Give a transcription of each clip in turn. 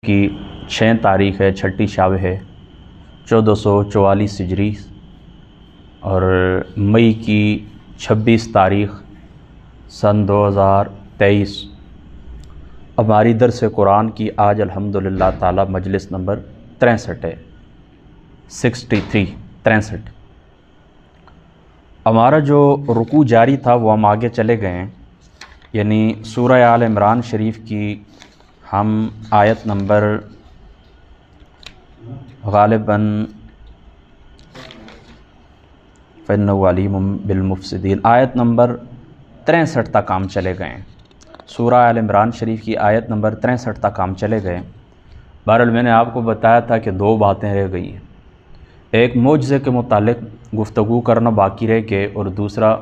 کی 6 تاریخ ہے، چھٹی شاب ہے 1444 ہجری اور مئی کی 26 تاریخ سن 2023۔ ہماری درس قرآن کی آج الحمدللہ تعالی مجلس نمبر 63 ہے، 63۔ ہمارا جو رکوع جاری تھا وہ ہم آگے چلے گئے ہیں، یعنی سورہ آل عمران شریف کی ہم آیت نمبر غالباً فَإِنَّهُ عَلِيمٌ بِالْمُفْسِدِينَ آیت نمبر 63 تک ہم چلے گئے ہیں۔ سورہ آل عمران شریف کی آیت نمبر 63 تک ہم چلے گئے۔ بہرحال میں نے آپ کو بتایا تھا کہ 2 باتیں رہ گئی ہیں، ایک معجزے کے متعلق گفتگو کرنا باقی رہ گئے اور دوسرا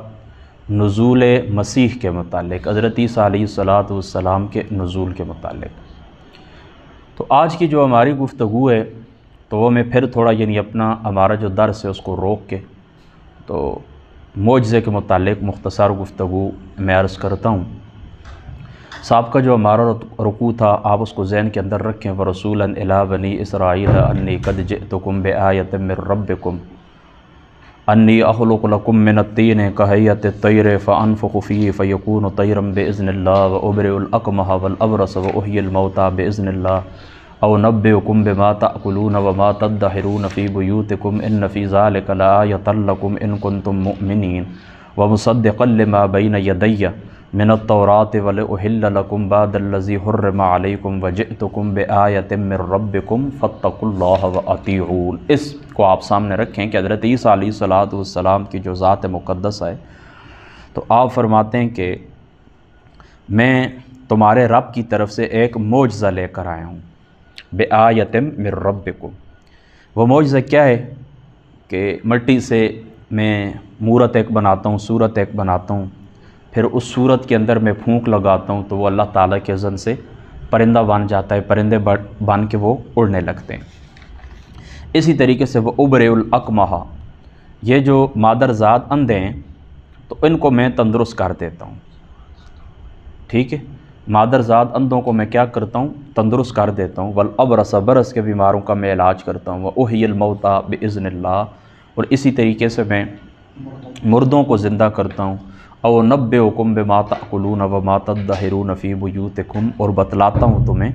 نزول مسیح کے متعلق، حضرت عیسیٰ علیہ السلام کے نزول کے متعلق۔ تو آج کی جو ہماری گفتگو ہے تو وہ میں پھر تھوڑا ہمارا جو درس ہے اس کو روک کے تو معجزے کے متعلق مختصر گفتگو میں عرض کرتا ہوں۔ سابقہ جو ہمارا رکوع تھا آپ اس کو ذہن کے اندر رکھیں۔ وَرَسُولًا إِلَىٰ بَنِي إِسْرَائِيلَ أَنِّي قَدْ جِئْتُكُمْ بِآيَةٍ مِّن رَّبِّكُمْ أَنِّي أَخْلُقُ لَكُم مِّنَ الطِّينِ كَهَيْئَةِ الطَّيْرِ فَأَنفُخُ فِيهِ فَيَكُونُ طَيْرًا بِإِذْنِ اللَّهِ وَأُبْرِئُ الْأَكْمَحَ وَالْأَبْرَصَ وَأُحْيِي الْمَوْتَىٰ بِإِذْنِ اللَّهِ أُنَبِّئُكُم بِمَا تَأْكُلُونَ وَمَا تَدَّخِرُونَ فِي بُيُوتِكُمْ إِنَّ فِي ذَلِكَ لَآيَةً لَّكُمْ إِن كُنتُم مُّؤْمِنِينَ وَمُصَدِّقًا لِّمَا بَيْنَ يَدَيَّ مِنَ التَّوْرَاةِ وَلِأُحِلَّ لَكُمْ بَعْضَ الَّذِي حُرِّمَ عَلَيْكُمْ وَجِئْتُكُم بِآيَةٍ مِّن رَّبِّكُمْ فَاتَّقُوا اللَّهَ وَأَطِيعُونِ۔ اس کو آپ سامنے رکھیں کہ حضرت عیسیٰ علیہ السلام کی جو ذات مقدس ہے تو آپ فرماتے ہیں کہ میں تمہارے رب کی طرف سے ایک معجزہ لے کر آیا ہوں، بِآیَةٍ مِّن رَّبِّكُمْ۔ وہ معجزہ کیا ہے کہ مٹی سے میں مورت ایک بناتا ہوں، صورت ایک بناتا ہوں، پھر اس صورت کے اندر میں پھونک لگاتا ہوں تو وہ اللہ تعالیٰ کے اذن سے پرندہ بن جاتا ہے، پرندے بن کے وہ اڑنے لگتے ہیں۔ اسی طریقے سے وہ ابرئ الاکمہ، یہ جو مادرزاد اندھے ہیں تو ان کو میں تندرست کر دیتا ہوں، ٹھیک ہے، مادرزاد اندھوں کو میں کیا کرتا ہوں، تندرست کر دیتا ہوں۔ والابرص، برص کے بیماروں کا میں علاج کرتا ہوں۔ واحیی الموتیٰ باذن اللہ، اور اسی طریقے سے میں مردوں کو زندہ کرتا ہوں۔ او انبئکم بما تأکلون وما تدخرون فی بیوتکم، اور بتلاتا ہوں تمہیں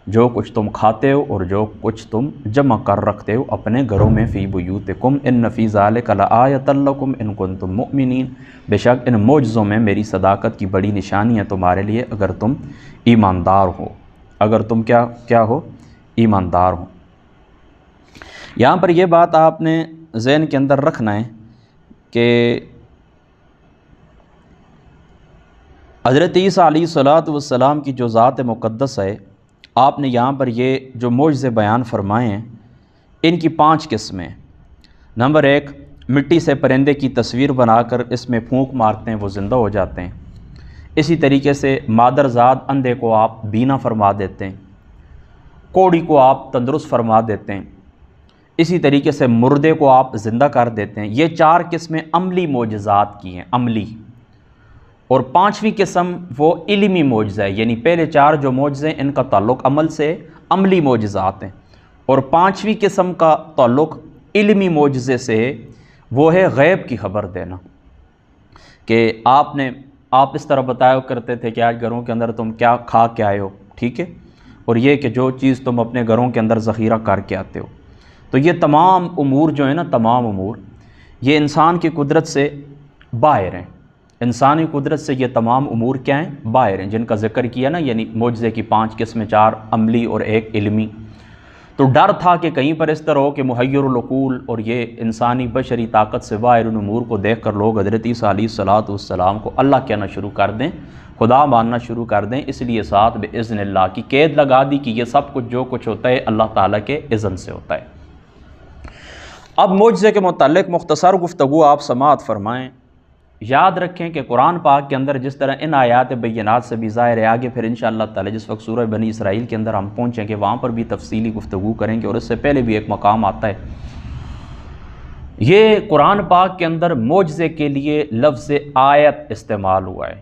جو کچھ تم کھاتے ہو اور جو کچھ تم جمع کر رکھتے ہو اپنے گھروں میں، فی بیوتکم ان فی ذلک لآیۃ لکم ان کنتم مؤمنین، بے شک ان معجزوں میں میری صداقت کی بڑی نشانی ہے تمہارے لیے اگر تم ایماندار ہو، اگر تم کیا ہو، ایماندار ہو۔ یہاں پر یہ بات آپ نے ذہن کے اندر رکھنا ہے کہ حضرت عیسیٰ علیہ السلام کی جو ذات مقدس ہے، آپ نے یہاں پر یہ جو معجزے بیان فرمائے ہیں ان کی 5 قسمیں۔ نمبر 1، مٹی سے پرندے کی تصویر بنا کر اس میں پھونک مارتے ہیں، وہ زندہ ہو جاتے ہیں۔ اسی طریقے سے مادرزاد اندھے کو آپ بینا فرما دیتے ہیں، کوڑی کو آپ تندرست فرما دیتے ہیں، اسی طریقے سے مردے کو آپ زندہ کر دیتے ہیں۔ یہ 4 قسمیں عملی معجزات کی ہیں، عملی۔ اور 5ویں قسم وہ علمی معجزہ ہے، یعنی پہلے 4 جو معجزے ان کا تعلق عمل سے، عملی معجزات ہیں، اور 5ویں قسم کا تعلق علمی معجزے سے ہے، وہ ہے غیب کی خبر دینا۔ کہ آپ اس طرح بتایا کرتے تھے کہ آج گھروں کے اندر تم کیا کھا کے آئے ہو، ٹھیک ہے، اور یہ کہ جو چیز تم اپنے گھروں کے اندر ذخیرہ کر کے آتے ہو۔ تو یہ تمام امور جو ہیں نا، تمام امور یہ انسان کی قدرت سے باہر ہیں، انسانی قدرت سے یہ تمام امور کیا ہیں، باہر ہیں، جن کا ذکر کیا نا، یعنی معجزے کی 5 قسمیں، 4 عملی اور 1 علمی۔ تو ڈر تھا کہ کہیں پر اس طرح ہو کہ محیر العقول اور یہ انسانی بشری طاقت سے باہر ان امور کو دیکھ کر لوگ حضرت عیسیٰ علیہ السلام کو اللہ کہنا شروع کر دیں، خدا ماننا شروع کر دیں۔ اس لیے ساتھ باذن اللہ کی قید لگا دی کہ یہ سب کچھ جو کچھ ہوتا ہے اللہ تعالیٰ کے اذن سے ہوتا ہے۔ اب معجزے کے متعلق مختصر گفتگو آپ سماعت فرمائیں۔ یاد رکھیں کہ قرآن پاک کے اندر جس طرح ان آیات بینات سے بھی ظاہر ہے، آگے پھر انشاءاللہ تعالی جس وقت سورہ بنی اسرائیل کے اندر ہم پہنچیں گے وہاں پر بھی تفصیلی گفتگو کریں گے، اور اس سے پہلے بھی ایک مقام آتا ہے۔ یہ قرآن پاک کے اندر معجزے کے لیے لفظ آیت استعمال ہوا ہے،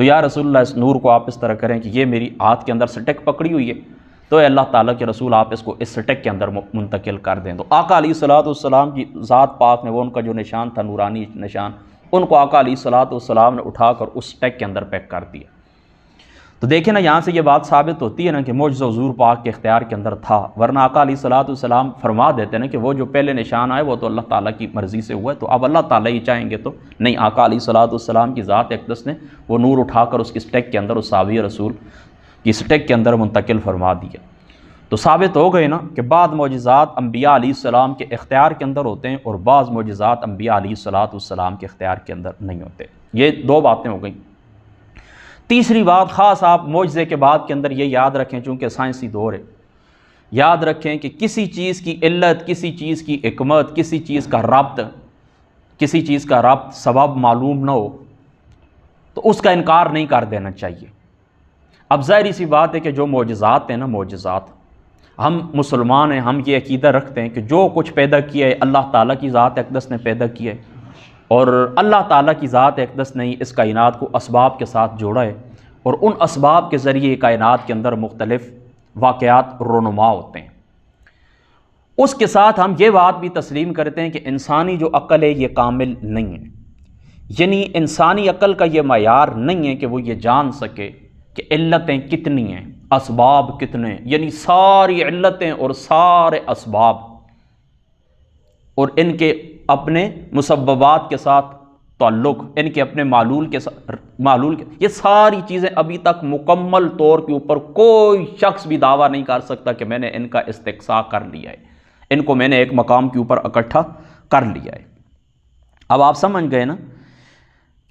تو یا رسول اللہ اس نور کو آپ اس طرح کریں کہ یہ میری ہاتھ کے اندر سٹک پکڑی ہوئی ہے، تو اے اللہ تعالیٰ کے رسول آپ اس کو اس سٹک کے اندر منتقل کر دیں۔ تو آقا علیہ الصلوۃ والسلام کی ذات پاک نے وہ ان کا جو نشان تھا، نورانی نشان، ان کو آقا علیہ الصلوۃ والسلام نے اٹھا کر اس سٹک کے اندر پیک کر دیا۔ تو دیکھیں نا، یہاں سے یہ بات ثابت ہوتی ہے نا کہ معجزہ حضور پاک کے اختیار کے اندر تھا، ورنہ آقا علیہ الصلوۃ والسلام فرما دیتے نا کہ وہ جو پہلے نشان آئے وہ تو اللہ تعالیٰ کی مرضی سے ہوا ہے، تو اب اللہ تعالیٰ ہی چاہیں گے تو نہیں، آقا علیہ الصلوۃ والسلام کی ذات اقدس نے وہ نور اٹھا کر اس کی سٹک کے اندر، اس صحابی رسول کی سٹک کے اندر منتقل فرما دیا۔ تو ثابت ہو گئے نا کہ بعض معجزات انبیاء علیہ السلام کے اختیار کے اندر ہوتے ہیں اور بعض معجزات انبیاء علیہ الصلوۃ والسلام کے اختیار کے اندر نہیں ہوتے۔ یہ دو باتیں ہو گئیں۔ تیسری بات خاص آپ معجزے کے بعد کے اندر یہ یاد رکھیں، چونکہ سائنسی دور ہے، یاد رکھیں کہ کسی چیز کی علت، کسی چیز کی حکمت، کسی چیز کا ربط سبب معلوم نہ ہو تو اس کا انکار نہیں کر دینا چاہیے۔ اب ظاہری سی بات ہے کہ جو معجزات ہیں نا، معجزات، ہم مسلمان ہیں، ہم یہ عقیدہ رکھتے ہیں کہ جو کچھ پیدا کیا ہے اللہ تعالیٰ کی ذات اقدس نے پیدا کیا ہے، اور اللہ تعالیٰ کی ذات اقدس نے اس کائنات کو اسباب کے ساتھ جوڑا ہے، اور ان اسباب کے ذریعے کائنات کے اندر مختلف واقعات رونما ہوتے ہیں۔ اس کے ساتھ ہم یہ بات بھی تسلیم کرتے ہیں کہ انسانی جو عقل ہے یہ کامل نہیں ہے، یعنی انسانی عقل کا یہ معیار نہیں ہے کہ وہ یہ جان سکے کہ علتیں کتنی ہیں، اسباب کتنے، یعنی ساری علتیں اور سارے اسباب اور ان کے اپنے مسببات کے ساتھ تعلق، ان کے اپنے معلول کے یہ ساری چیزیں ابھی تک مکمل طور کے اوپر کوئی شخص بھی دعویٰ نہیں کر سکتا کہ میں نے ان کا استقصاء کر لیا ہے، ان کو میں نے ایک مقام کے اوپر اکٹھا کر لیا ہے۔ اب آپ سمجھ گئے نا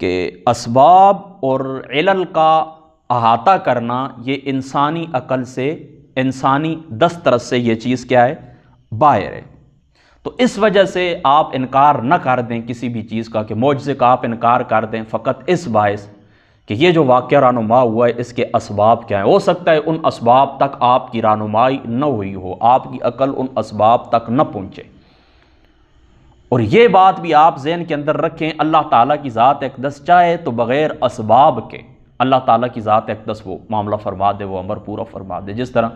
کہ اسباب اور علل کا احاطہ کرنا یہ انسانی عقل سے، انسانی دسترس سے یہ چیز کیا ہے، باہر ہے۔ تو اس وجہ سے آپ انکار نہ کر دیں کسی بھی چیز کا، کہ معجزے کا آپ انکار کر دیں فقط اس باعث کہ یہ جو واقعہ رہنما ہوا ہے اس کے اسباب کیا ہیں۔ ہو سکتا ہے ان اسباب تک آپ کی رہنمائی نہ ہوئی ہو، آپ کی عقل ان اسباب تک نہ پہنچے، اور یہ بات بھی آپ ذہن کے اندر رکھیں، اللہ تعالیٰ کی ذات اقدس چاہے تو بغیر اسباب کے اللہ تعالیٰ کی ذات اقدس وہ معاملہ فرما دے، وہ امر پورا فرما دے۔ جس طرح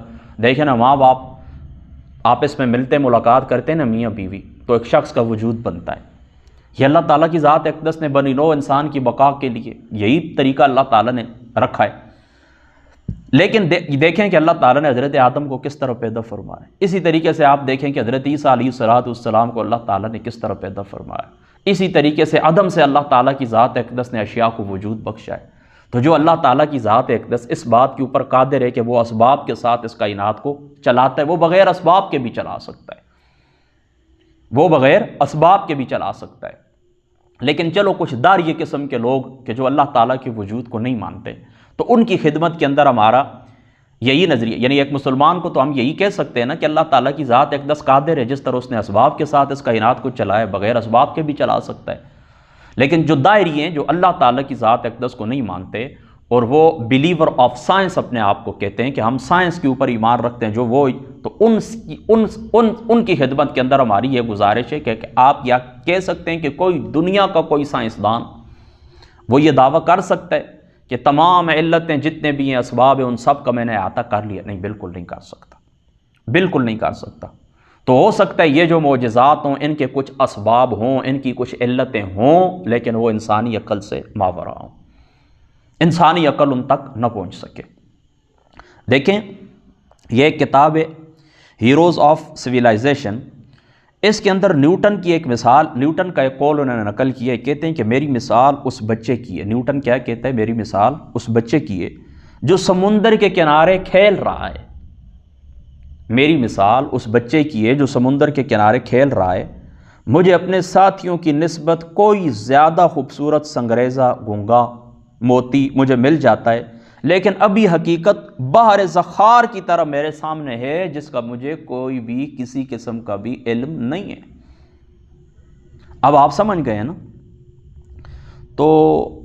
دیکھیں نا، ماں باپ آپس میں ملتے ملاقات کرتے ہیں نا، میاں بیوی، تو ایک شخص کا وجود بنتا ہے۔ یہ اللہ تعالیٰ کی ذات اقدس نے بنی نوع انسان کی بقا کے لیے یہی طریقہ اللہ تعالیٰ نے رکھا ہے۔ لیکن دیکھیں کہ اللہ تعالیٰ نے حضرت آدم کو کس طرح پیدا فرمایا، اسی طریقے سے آپ دیکھیں کہ حضرت عیسیٰ علیہ السلام کو اللہ تعالیٰ نے کس طرح پیدا فرمایا، اسی طریقے سے عدم سے اللہ تعالیٰ کی ذات اقدس نے اشیاء کو وجود بخشا ہے۔ تو جو اللہ تعالیٰ کی ذات اقدس اس بات کے اوپر قادر ہے کہ وہ اسباب کے ساتھ اس کائنات کو چلاتا ہے، وہ بغیر اسباب کے بھی چلا سکتا ہے، وہ بغیر اسباب کے بھی چلا سکتا ہے۔ لیکن چلو کچھ داریہ قسم کے لوگ کہ جو اللہ تعالیٰ کے وجود کو نہیں مانتے، تو ان کی خدمت کے اندر ہمارا یہی نظریہ، یعنی ایک مسلمان کو تو ہم یہی کہہ سکتے ہیں نا کہ اللہ تعالیٰ کی ذات اقدس قادر ہے، جس طرح اس نے اسباب کے ساتھ اس کائنات کو چلایا، بغیر اسباب کے بھی چلا سکتا ہے۔ لیکن جو دائری ہیں، جو اللہ تعالیٰ کی ذات اقدس کو نہیں مانتے اور وہ بلیور آف سائنس اپنے آپ کو کہتے ہیں کہ ہم سائنس کے اوپر ایمان رکھتے ہیں، جو وہ، تو ان کی خدمت کے اندر ہماری یہ گزارش ہے کہ آپ یا کہہ سکتے ہیں کہ کوئی دنیا کا کوئی سائنسدان وہ یہ دعویٰ کر سکتا ہے کہ تمام علتیں جتنے بھی ہیں، اسباب ہیں، ان سب کا میں نے احاطہ کر لیا؟ نہیں، بالکل نہیں کر سکتا، بالکل نہیں کر سکتا۔ تو ہو سکتا ہے یہ جو معجزات ہوں ان کے کچھ اسباب ہوں، ان کی کچھ علتیں ہوں، لیکن وہ انسانی عقل سے ماورا ہوں، انسانی عقل ان تک نہ پہنچ سکے۔ دیکھیں، یہ ایک کتاب ہے ہیروز آف سویلائزیشن، اس کے اندر نیوٹن کی ایک مثال، نیوٹن کا ایک قول انہوں نے نقل کیا ہے، کہتے ہیں کہ میری مثال اس بچے کی ہے۔ نیوٹن کیا کہتا ہے؟ میری مثال اس بچے کی ہے جو سمندر کے کنارے کھیل رہا ہے۔ میری مثال اس بچے کی ہے جو سمندر کے کنارے کھیل رہا ہے، مجھے اپنے ساتھیوں کی نسبت کوئی زیادہ خوبصورت سنگریزہ گونگا موتی مجھے مل جاتا ہے، لیکن ابھی حقیقت بحر زخار کی طرح میرے سامنے ہے جس کا مجھے کوئی بھی کسی قسم کا بھی علم نہیں ہے۔ اب آپ سمجھ گئے نا؟ تو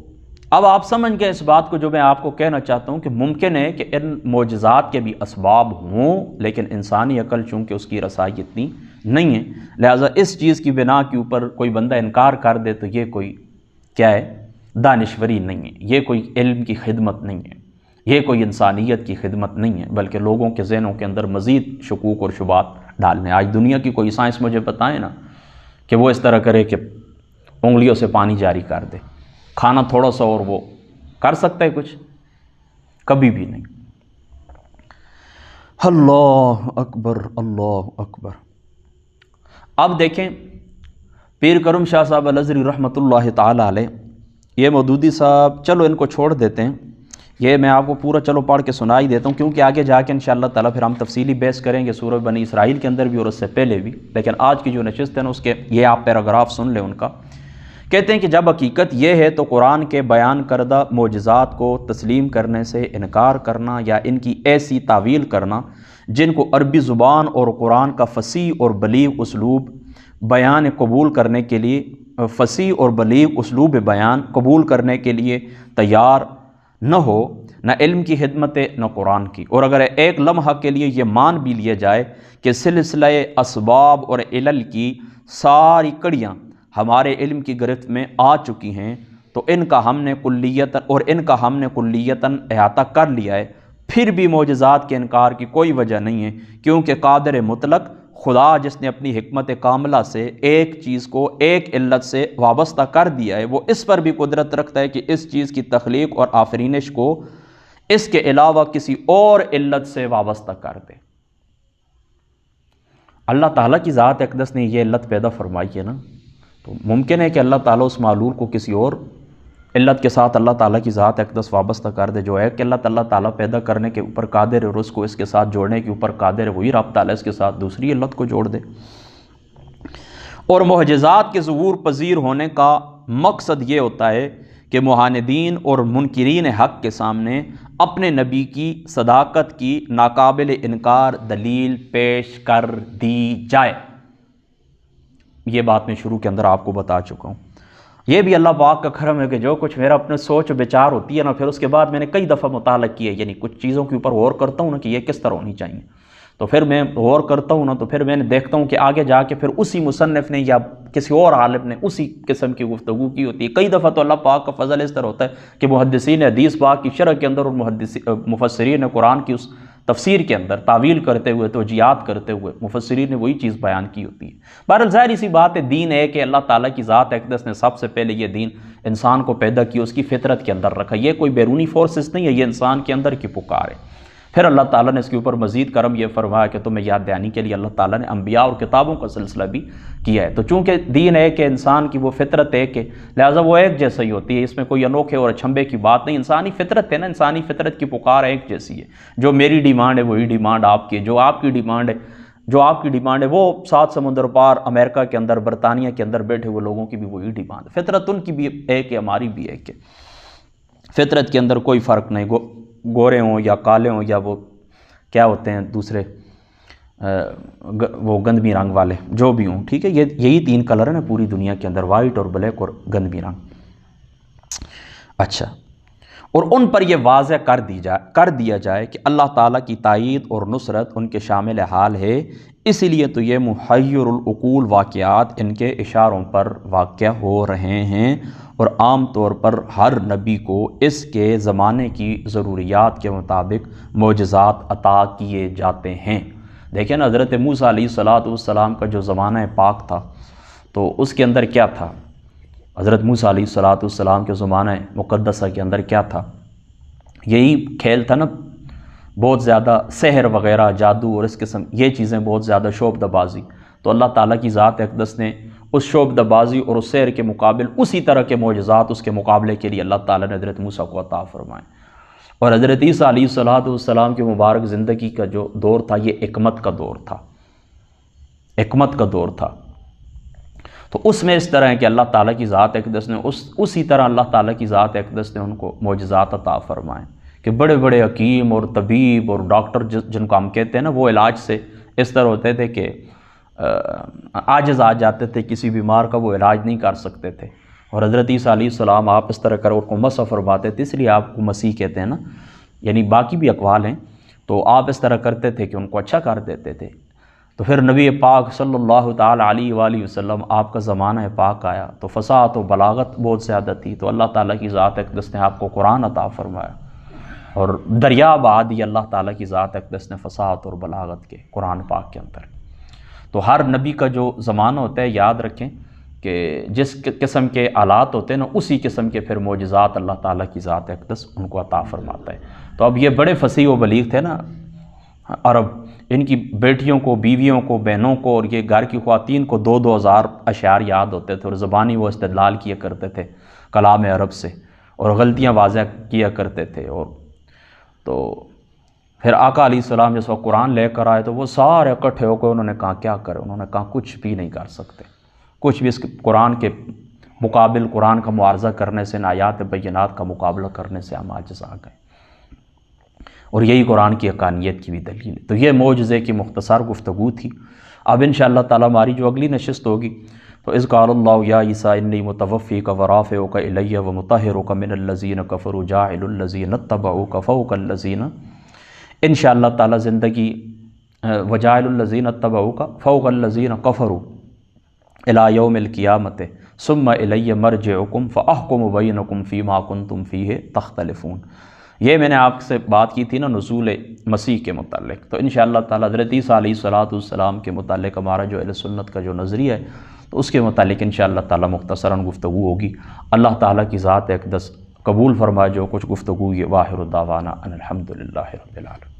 اب آپ سمجھ گئے اس بات کو جو میں آپ کو کہنا چاہتا ہوں کہ ممکن ہے کہ ان معجزات کے بھی اسباب ہوں، لیکن انسانی عقل چونکہ اس کی رسائی اتنی نہیں ہے، لہٰذا اس چیز کی بنا کے اوپر کوئی بندہ انکار کر دے تو یہ کوئی کیا ہے، دانشوری نہیں ہے، یہ کوئی علم کی خدمت نہیں ہے، یہ کوئی انسانیت کی خدمت نہیں ہے، بلکہ لوگوں کے ذہنوں کے اندر مزید شکوک اور شبہات ڈالنے۔ آج دنیا کی کوئی سائنس مجھے بتائیں نا کہ وہ اس طرح کرے کہ انگلیوں سے پانی جاری کر دے، کھانا تھوڑا سا اور وہ کر سکتا ہے کچھ؟ کبھی بھی نہیں۔ اللہ اکبر، اللہ اکبر۔ اب دیکھیں پیر کرم شاہ صاحب الازہری رحمۃ اللہ تعالی علیہ، یہ مودودی صاحب، چلو ان کو چھوڑ دیتے ہیں، یہ میں آپ کو پورا چلو پڑھ کے سنا ہی دیتا ہوں، کیونکہ آگے جا کے انشاءاللہ تعالیٰ پھر ہم تفصیلی بحث کریں گے سورہ بنی اسرائیل کے اندر بھی اور اس سے پہلے بھی، لیکن آج کی جو نشست ہے نا اس کے یہ آپ پیراگراف سن لیں ان کا۔ کہتے ہیں کہ جب حقیقت یہ ہے تو قرآن کے بیان کردہ معجزات کو تسلیم کرنے سے انکار کرنا یا ان کی ایسی تعویل کرنا جن کو عربی زبان اور قرآن کا فصیح اور بلیغ اسلوب بیان قبول کرنے کے لیے فصیح اور بلیغ اسلوب بیان قبول کرنے کے لیے تیار نہ ہو، نہ علم کی خدمت نہ قرآن کی، اور اگر ایک لمحہ کے لیے یہ مان بھی لیا جائے کہ سلسلہ اسباب اور علل کی ساری کڑیاں ہمارے علم کی گرفت میں آ چکی ہیں تو ان کا ہم نے کلیتاً احاطہ کر لیا ہے، پھر بھی معجزات کے انکار کی کوئی وجہ نہیں ہے، کیونکہ قادر مطلق خدا جس نے اپنی حکمت کاملہ سے ایک چیز کو ایک علت سے وابستہ کر دیا ہے، وہ اس پر بھی قدرت رکھتا ہے کہ اس چیز کی تخلیق اور آفرینش کو اس کے علاوہ کسی اور علت سے وابستہ کر دے۔ اللہ تعالیٰ کی ذات اقدس نے یہ علت پیدا فرمائی ہے نا، تو ممکن ہے کہ اللہ تعالیٰ اس معلول کو کسی اور علت کے ساتھ اللہ تعالیٰ کی ذات اقدس وابستہ کر دے، جو ہے کہ اللہ تعالیٰ پیدا کرنے کے اوپر قادر ہے اور اس کو اس کے ساتھ جوڑنے کے اوپر قادر ہے، وہی رب تعالیٰ اس کے ساتھ دوسری علت کو جوڑ دے۔ اور معجزات کے ظہور پذیر ہونے کا مقصد یہ ہوتا ہے کہ معاندین اور منکرین حق کے سامنے اپنے نبی کی صداقت کی ناقابل انکار دلیل پیش کر دی جائے۔ یہ بات میں شروع کے اندر آپ کو بتا چکا ہوں۔ یہ بھی اللہ پاک کا کرم ہے کہ جو کچھ میرا اپنے سوچ و بچار ہوتی ہے نا، پھر اس کے بعد میں نے کئی دفعہ مطالعہ کیا ہے، یعنی کچھ چیزوں کے اوپر غور کرتا ہوں نا کہ یہ کس طرح ہونی چاہیے، تو پھر میں غور کرتا ہوں نا تو پھر میں نے دیکھتا ہوں کہ آگے جا کے پھر اسی مصنف نے یا کسی اور عالم نے اسی قسم کی گفتگو کی ہوتی ہے۔ کئی دفعہ تو اللہ پاک کا فضل اس طرح ہوتا ہے کہ محدثین حدیث پاک کی شرح کے اندر اور مفسرین قرآن کی اس تفسیر کے اندر تعویل کرتے ہوئے توجیہات کرتے ہوئے مفسرین نے وہی چیز بیان کی ہوتی ہے۔ بہرحال ظاہر سی بات ہے، دین ہے کہ اللہ تعالیٰ کی ذات اقدس نے سب سے پہلے یہ دین انسان کو پیدا کیا، اس کی فطرت کے اندر رکھا، یہ کوئی بیرونی فورسز نہیں ہے، یہ انسان کے اندر کی پکار ہے۔ پھر اللہ تعالیٰ نے اس کے اوپر مزید کرم یہ فرمایا کہ تمہیں یاد دہانی کے لیے اللہ تعالیٰ نے انبیاء اور کتابوں کا سلسلہ بھی کیا ہے۔ تو چونکہ دین ہے کہ انسان کی وہ فطرت ہے کہ لہٰذا وہ ایک جیسا ہی ہوتی ہے، اس میں کوئی انوکھے اور اچھمبے کی بات نہیں، انسانی فطرت ہے نا، انسانی فطرت کی پکار ایک جیسی ہے۔ جو میری ڈیمانڈ ہے وہی ڈیمانڈ آپ کی ہے، جو آپ کی ڈیمانڈ ہے وہ 7 سمندر پار امریکہ کے اندر برطانیہ کے اندر بیٹھے ہوئے لوگوں کی بھی وہی ڈیمانڈ ہے۔ فطرت ان کی بھی ایک ہے، ہماری بھی ایک ہے، فطرت کے اندر کوئی فرق نہیں، گورے ہوں یا کالے ہوں یا وہ کیا ہوتے ہیں دوسرے وہ گندمی رنگ والے جو بھی ہوں، ٹھیک ہے، یہی 3 کلر ہیں نا پوری دنیا کے اندر، وائٹ اور بلیک اور گندمی رنگ۔ اچھا، اور ان پر یہ واضح کر دیا جائے کہ اللہ تعالیٰ کی تائید اور نصرت ان کے شامل حال ہے، اسی لیے تو یہ محیر العقول واقعات ان کے اشاروں پر واقع ہو رہے ہیں، اور عام طور پر ہر نبی کو اس کے زمانے کی ضروریات کے مطابق معجزات عطا کیے جاتے ہیں۔ دیکھیں نا، حضرت موسیٰ علیہ السلام کا جو زمانہ پاک تھا تو اس کے اندر کیا تھا؟ حضرت موسیٰ علیہ السلام کے زمانہ مقدسہ کے اندر کیا تھا؟ یہی کھیل تھا نا، بہت زیادہ سحر وغیرہ، جادو اور اس قسم یہ چیزیں، بہت زیادہ شعبدہ بازی۔ تو اللہ تعالیٰ کی ذات اقدس نے اس شعبدہ بازی اور اس سحر کے مقابل اسی طرح کے معجزات اس کے مقابلے کے لیے اللہ تعالیٰ نے حضرت موسیٰ کو عطا فرمائے۔ اور حضرت عیسیٰ علیہ السلام کی مبارک زندگی کا جو دور تھا یہ حکمت کا دور تھا، حکمت کا دور تھا۔ تو اس میں اس طرح ہے کہ اللہ تعالیٰ کی ذات اقدس نے اسی طرح اللہ تعالیٰ کی ذات اقدس نے ان کو معجزات عطا فرمائے کہ بڑے بڑے حکیم اور طبیب اور ڈاکٹر جن کو ہم کہتے ہیں نا، وہ علاج سے اس طرح ہوتے تھے کہ عاجز آ جاتے تھے، کسی بیمار کا وہ علاج نہیں کر سکتے تھے، اور حضرت عیسیٰ علیہ السلام آپ اس طرح کر ان کو مسح فرماتے تھے، اس لیے آپ کو مسیح کہتے ہیں نا، یعنی باقی بھی اقوال ہیں، تو آپ اس طرح کرتے تھے کہ ان کو اچھا کر دیتے تھے۔ تو پھر نبی پاک صلی اللہ تعالیٰ علیہ وآلہ وسلم آپ کا زمانہ پاک آیا تو فصاحت و بلاغت بہت زیادہ تھی، تو اللہ تعالیٰ کی ذات اقدس نے آپ کو قرآن عطا فرمایا، اور دریا بہا دی اللہ تعالیٰ کی ذات اقدس نے فصاحت اور بلاغت کے قرآن پاک کے اندر۔ تو ہر نبی کا جو زمانہ ہوتا ہے، یاد رکھیں کہ جس قسم کے آلات ہوتے ہیں نا، اسی قسم کے پھر معجزات اللہ تعالیٰ کی ذات اقدس ان کو عطا فرماتا ہے۔ تو اب یہ بڑے فصیح و بلیغ تھے نا عرب، ان کی بیٹیوں کو، بیویوں کو، بہنوں کو اور یہ گھر کی خواتین کو 2,000 اشعار یاد ہوتے تھے، اور زبانی وہ استدلال کیا کرتے تھے کلام عرب سے، اور غلطیاں واضح کیا کرتے تھے۔ اور تو پھر آقا علیہ السلام جس وقت قرآن لے کر آئے تو وہ سارے اکٹھے ہو کے انہوں نے کہا کیا کرے، انہوں نے کہا کچھ بھی نہیں کر سکتے، کچھ بھی اس قرآن کے مقابل، قرآن کا معارضہ کرنے سے، آیات بینات کا مقابلہ کرنے سے ہم عاجز آ گئے، اور یہی قرآن کی حقانیت کی بھی دلیل ہے۔ تو یہ معجزے کی مختصر گفتگو تھی۔ اب انشاءاللہ تعالیٰ ہماری جو اگلی نشست ہوگی تو اذ قال اللہ یا عیسیٰ انی متوفیک ورافعک الی ومطہرک من الذین کفروا جاعل الذین اتبعوک فوق الذین، انشاءاللہ تعالیٰ زندگی وجاعل الذین اتبعوک فوق الذین کفروا الی یوم القیامت ثم الی مرجعکم فاحکم بینکم فیما کنتم فیہ تختلفون۔ یہ میں نے آپ سے بات کی تھی نا نزول مسیح کے متعلق، تو انشاءاللہ تعالیٰ حضرت عیسیٰ علیہ السلام کے متعلق ہمارا جو اہل سنت کا جو نظریہ ہے تو اس کے متعلق انشاءاللہ تعالیٰ مختصراً گفتگو ہوگی۔ اللہ تعالیٰ کی ذات اقدس قبول فرمائے جو کچھ گفتگو یہ، واخر دعوانا ان الحمدللہ رب العالمین۔